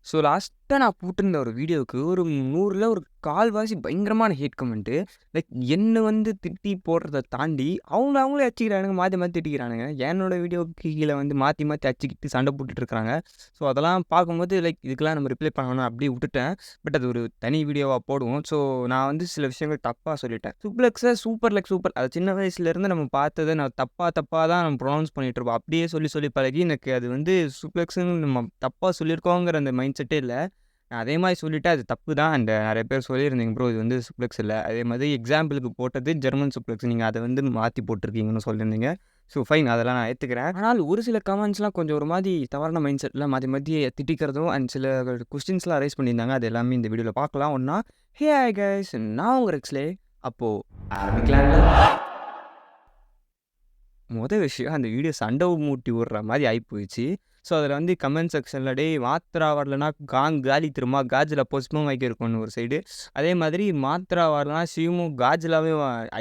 So லாஸ்ட்டா நான் போட்டிருந்த ஒரு வீடியோவுக்கு ஒரு 100ல ஒரு 1/4 பயங்கரமான ஹேட் கமெண்ட்டு. லைக் என்ன வந்து திட்டி போடுறத தாண்டி, அவங்களே அடிச்சுக்கிறானுங்க. மாத்தி மாத்தி திட்டிக்கிறானுங்க. என்னோட வீடியோவுக்கு கீழ வந்து மாத்தி மாத்தி அடிச்சுக்கிட்டு சண்டை போட்டுட்டு இருக்காங்க. ஸோ அதெல்லாம் பார்க்கும்போது லைக் இதுக்கெல்லாம் நம்ம ரிப்ளை பண்ணணும்னு அப்படியே விட்டுட்டேன். பட் அது ஒரு தனி வீடியோவா போடுவோம். ஸோ நான் வந்து சில விஷயங்கள் தப்பா சொல்லிட்டேன். சுப்ளெக்ஸ சூப்பர் லைக் சூப்பர். அது சின்ன வயசுலேருந்து நம்ம பார்த்தத நான் தப்பா தான் நம்ம ப்ரொனவுன்ஸ் பண்ணிட்டு இருப்போம். அப்படியே சொல்லி சொல்லி பழகி எனக்கு அது வந்து சுப்ளெக்ஸ்ன்னு நம்ம தப்பா சொல்லியிருக்கோங்கிற அந்த மைண்ட் செட்டே இல்ல. நான் அதே மாரி சொல்லிட்டேன். அது தப்பு தான். அண்ட் நெறைய பேர் சொல்லியிருந்தீங்க ப்ரோ இது வந்து சுப்ளெக்ஸ் இல்ல. அதே மாதிரி எக்ஸாம்பிளுக்கு போட்டது ஜெர்மன் சுப்ளெக்ஸ். நீங்க அத வந்து மாத்தி போட்டுருக்கீங்கன்னு சொல்லியிருந்தீங்க. ஸோ ஃபைன் அதெல்லாம் நான் ஏத்துக்கிறேன். ஆனால் ஒரு சில கமெண்ட்ஸ்லாம் கொஞ்சம் ஒரு மாரி தவறான மைண்ட் செட்ல மாத்தி மாத்தி திட்டிக்கிறதும் அண்ட் சில கொஸ்டின்ஸ்லாம் ரைஸ் பண்ணியிருந்தாங்க. அது எல்லாமே இந்த வீடியோல பார்க்கலாம் ஒண்ணா. ஹே ஹாய் கைஸ் நான் உங்க ரெக்ஸ்லே. அப்போ ஆரம்பிக்கலாங்களா? விஷயம் அந்த வீடியோ சண்டை மூட்டி விடுற மாரி ஆயிப்போயிடுச்சு. ஸோ, அதில வந்து கமெண்ட் செக்ஷன்ல "டேய் மாத்ரா வரலனா காலி திரும்ப காஜ்ல புஷ்பம் வைக்கிருக்கும்னு" ஒரு சைடு. அதே மாதிரி மாத்ரா வரலனா சிவமும் காஜ்லாவே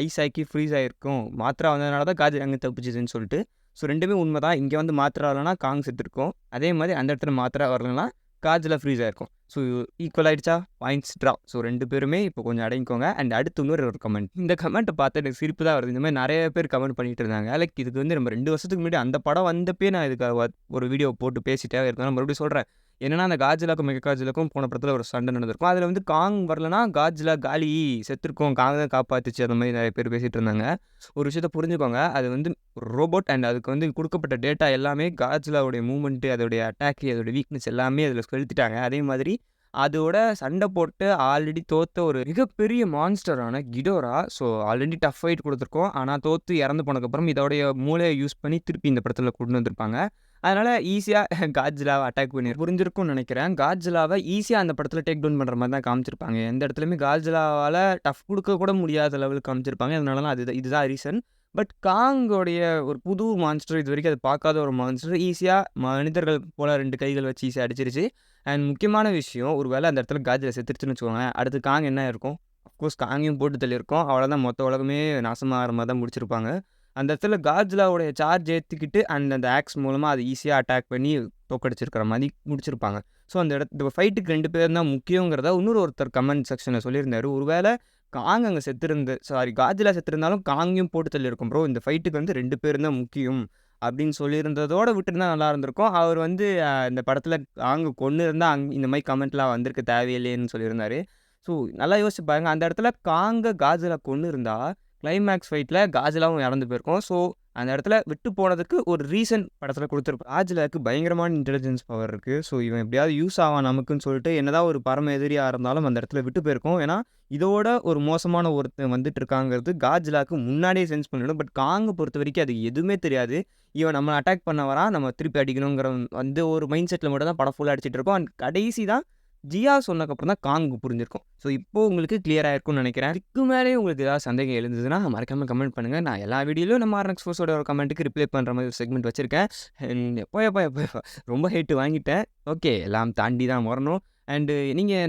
ஐஸ் ஆக்கி ஃப்ரீஸ் ஆயிருக்கும். மாத்ரா வந்ததுனால தான் காஜ் அங்க தப்பிச்சுதுன்னு சொல்லிட்டு. ஸோ 2மே உண்மதான். இங்க வந்து மாத்ரா வரலனா காங் செத்துருக்கும். அதே மாரி அந்த இடத்துல மாத்ரா வரலனா காஜ்ல ஃப்ரீஸ் ஆயிருக்கும். ஸோ ஈக்குவல் ஆயிடுச்சா? Points draw. ஸோ 2 பேருமே இப்போ கொஞ்சம் அடங்கிக்கோங்க. அண்ட் அடுத்து இன்னொரு ஒரு கமெண்ட். இந்த கமெண்ட்ட பார்த்தா எனக்கு சிரிப்பு தான் வருது. இந்த மாரி நெறைய பேர் கமெண்ட் பண்ணிட்டு இருந்தாங்க. லைக் இதுக்கு வந்து நம்ம 2 வருஷத்துக்கு முன்னாடி அந்த படம் வந்தப்பயே நான் இதுக்கு ஒரு வீடியோ போட்டு பேசிட்டேன். இருந்தாலும் மறுபடியும் சொல்றேன். என்னன்னா அந்த காட்ஜிலாக்கும் மெகாகாட்ஜிலாக்கும் போன படத்துல ஒரு சண்டை நடந்திருக்கும். அதுல வந்து காங் வரலனா காட்ஜிலா காலி செத்துருக்கும். காங் தான் காப்பாத்துச்சு. அந்த மாரி நெறைய பேர் பேசிட்டு இருந்தாங்க. ஒரு விஷயத்த புரிஞ்சுக்கோங்க. அது வந்து ரோபோட் அண்ட் அதுக்கு வந்து குடுக்கப்பட்ட டேட்டா எல்லாமே காட்ஜிலாவுடைய மூவ்மெண்ட், அதோடைய அட்டாக், அதோட வீக்னஸ் எல்லாமே அதில செலுத்திட்டாங்க. அதே மாதிரி அதோட சண்டை போட்டு ஆல்ரெடி தோத்த ஒரு மிகப்பெரிய மான்ஸ்டரான Ghidorah. So already tough fight குடுத்துருக்கோம். ஆனா தோத்து இறந்து போனதுக்கப்புறம் இதோடைய மூளைய யூஸ் பண்ணி திருப்பி இந்த படத்தில கொண்டு வந்திருப்பாங்க. அதனால ஈஸியா காட்ஜிலாவ அட்டாக் பண்ணி புரிஞ்சிருக்கும்னு நெனைக்கிறேன். காட்ஜிலாவ ஈஸியா அந்த படத்தில டேக் டவுன் பண்ற மாரி தான் காமிச்சிருப்பாங்க. எந்த இடத்துலயுமே காட்ஜிலாவால டஃப் குடுக்க கூட முடியாத லெவலுக்கு காமிச்சிருப்பாங்க. அதனால தான் இதுதான் ரீசன். பட் காங்கோடைய ஒரு புது மான்ஸ்டர் இதுவரைக்கும் அது பார்க்காத ஒரு மான்ஸ்டர் ஈஸியா மனிதர்கள் போல 2 கைகள் வச்சு ஈஸியா அடிச்சிருச்சு. அண்ட் முக்கியமான விஷயம் ஒரு வேள அந்த இடத்துல காட்ஜிலா செத்துருச்சுன்னு வச்சுக்கோங்களேன். அடுத்து காங் என்ன ஆயிருக்கும்? அஃப்கோர்ஸ் காங்கையும் போட்டு தள்ளியிருக்கும். அவ்வளோதான் மொத்த உலகமே நாசமாகற மாரி தான் முடிச்சிருப்பாங்க. அந்த இடத்துல காட்ஜிலாவுடைய சார்ஜ் ஏத்திக்கிட்டு அண்ட் அந்த ஆக்ஸ் மூலமா அத ஈஸியா அட்டாக் பண்ணி தோற்கடிச்சிருக்கிற மாரி முடிச்சிருப்பாங்க. ஸோ அந்த இந்த ஃபைட்டுக்கு 2 பேர் தான் முக்கியங்கிறத இன்னொரு ஒருத்தர் கமெண்ட் செக்ஷன்ல சொல்லியிருந்தாரு. ஒருவேள காங் அங்க காட்ஜிலா செத்திருந்தாலும் காங்கையும் போட்டு தள்ளியிருக்கும் ப்ரோ. இந்த ஃபைட்டுக்கு வந்து 2 பேரும் தான் முக்கியம். அப்படின்னு சொல்லியிருந்ததோட விட்டுருந்தா நல்லா இருந்திருக்கும். அவர் வந்து இந்த படத்துல காங்க கொன்னு இருந்தா இந்த மாரி கமெண்ட்லாம் வந்திருக்க தேவையில்லையேன்னு சொல்லியிருந்தாரு. ஸோ நல்லா யோசிச்சு பாருங்க. அந்த இடத்துல காட்ஜிலா கொன்னு இருந்தா, கிளைமேக்ஸ் ஃபைட்ல காட்ஜிலாவும் இறந்து போயிருக்கும். ஸோ அந்த இடத்துல விட்டு போனதுக்கு ஒரு ரீசன் படத்துல குடுத்துருப்பாங்க. காட்ஜிலாக்கு பயங்கரமான இன்டெலிஜென்ஸ் பவர் இருக்கு. ஸோ இவன் எப்படியாவது யூஸ் ஆவான் நமக்குன்னு சொல்லிட்டு என்னதான் ஒரு பரம எதிரியா இருந்தாலும் அந்த இடத்துல விட்டு போயிருக்கும். ஏன்னா, இதோட ஒரு மோசமான ஒருத்தன் வந்துட்டு இருக்காங்கிறது காட்ஜிலாக்கு முன்னாடியே சென்ஸ் பண்ணிடும். பட் காங்க பொறுத்தவரைக்கும் அது எதுவுமே தெரியாது. இவன் நம்மள அட்டாக் பண்ண வரான். நம்ம திருப்பி அடிக்கணுங்கிற அந்த ஒரு மைண்ட் செட்ல மட்டும் தான் படம் ஃபுல்லா அடிச்சிட்டு இருப்போம். அண்ட் கடைசி தான் ஜியா சொன்னதுக்கப்புறம் தான் காங்கு புரிஞ்சிருக்கும். ஸோ இப்போ உங்களுக்கு கிளியர் ஆயிருக்கும்னு நெனைக்கிறேன். இதுக்கு மேலேயும் உங்களுக்கு ஏதாவது சந்தேகம் எழுந்ததுன்னா மறக்காம கமெண்ட் பண்ணுங்க. நான் எல்லா வீடியோலயும் நம்ம ஆர்எக்ஸ் ஃபோர்ஸோட ஒரு கமெண்ட்டுக்கு ரிப்ளை பண்ற மாரி ஒரு செக்மெண்ட் வச்சிருக்கேன். எப்பா ரொம்ப ஹேட் வாங்கிட்டேன். ஓகே எல்லாம் தாண்டி தான் வரணும். அண்டு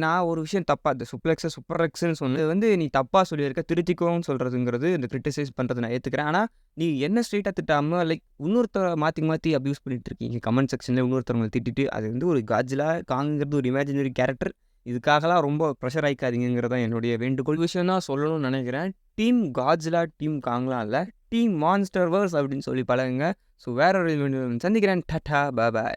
நான் ஒரு விஷயம் தப்பா இந்த சுப்ளெக்ஸ சூப்பர் எக்ஸ்ன்னு சொன்னது வந்து நீ தப்பா சொல்லியிருக்க. திருத்திக்கோன்னு சொல்றதுங்கிறது இந்த கிரிட்டிசைஸ் பண்றத நான் ஏத்துக்கிறேன். ஆனா நீ என்ன ஸ்ட்ரெயிட்டா திட்டாம லைக் இன்னொருத்தர மாத்தி மாத்தி அப்யூஸ் பண்ணிட்டு இருக்கீங்க. கமெண்ட் செக்ஷன்ல இன்னொருத்தவங்கள திட்டிட்டு அது வந்து ஒரு காட்ஜிலா, காங்கிறது ஒரு இமேஜினரி கேரக்டர். இதுக்காகலாம் ரொம்ப ப்ரெஷர் ஆயிக்காதீங்கங்கிறது தான் என்னுடைய வேண்டுகோள். விஷயம் தான் சொல்லணும்னு நெனைக்கிறேன். டீம் காட்ஜிலா, டீம் காங்லாம் இல்ல. டீம் மான்ஸ்டர் வர்ஸ் அப்படின்னு சொல்லி பழகுங்க. ஸோ வேற ஒரு சந்திக்கிறேன். டாடா பாய் பாய்.